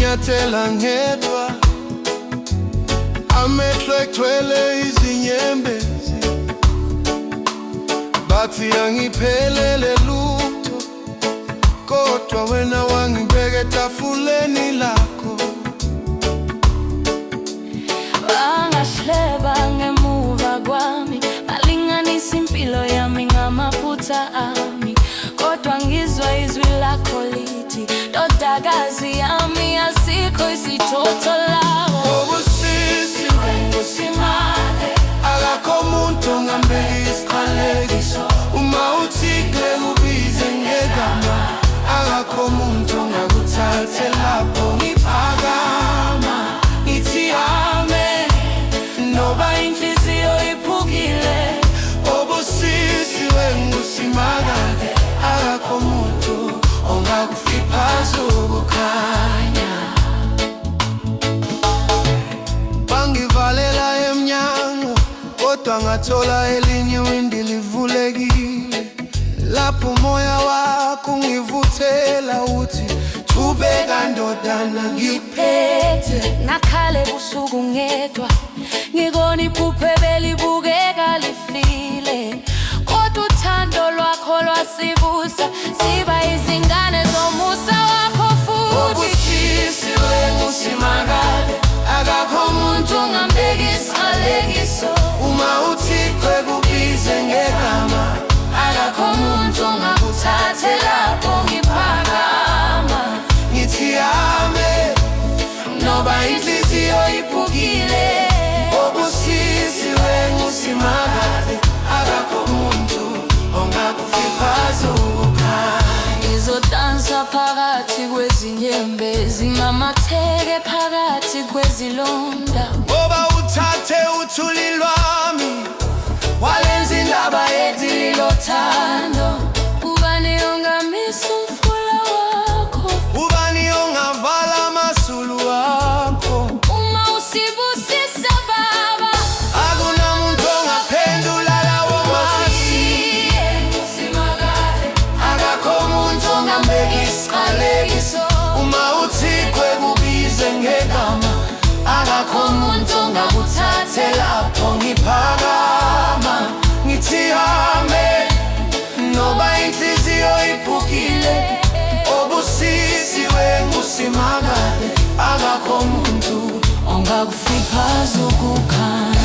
nginyathela ngedwa, amehlo egcwele izinyembezi, bathi angiphelele lutho, kodwa wena wangibeka etafuleni lakho. Bangahleba ngemuva kwami, balinganisa impilo yami ngamaphutha ami, kodwa ngizwa izwi lakho lithi, ndodakazi yami, asikho isithotho lawo. Obusisi wengusimane, akakho umuntu ongambeka isiqalekiso. Uma uthixo ekubize ngegama, akakho umuntu ongakuthathe lapho ngiphakama, ngithi amen, noba inhliziyo iphukile. Obusisi wengusimane, akakho umuntu ongakufiphaza ukukhanya. Bangivalela emnyango, kodwa ngathola elinye iwindi livulekile. Lapho umoya wakho ungivuthela uthi, thubeka ndodana, ngikuphethe. Nakhala ebusuku ngedwa, ngibona iphupho belibukeka lifile, kodwa uthando lwakho lwasibusa, siba izingane zomusa wakho futhi. Obusisi wengusimangale, akakho umuntu ongambeka isiqalekiso. Uma uthixo ekubize ngegama, akakho umuntu ongakuthathe lapho ngiphakama, ngithi amen, noba inhliziyo iphukile. Obusisi wengusimangale, akakho umuntu ongakufiphaza ukukhanya. Ngizodansa phakathi kwezinyembezi, ngamatheke phakathi kwezilonda, ngoba uthathe uthuli lwami, walenza indaba yedililo thando. ubani ongamisa umfula wakho, Ubani ongavala amazulu wakho. uma usibusisa Baba, Akunamuntu ongaphendula lawo mazwi. Akakho umuntu ongambeka isiqalekiso. Uma uthixo ekubize ngegama, akakho umuntu ongakuthathe lapho ngiphakama, ngithi amen, noba inhliziyo iphukile. Obusisi wengusimangale, akakho umuntu ongakufiphaza ukukhanya.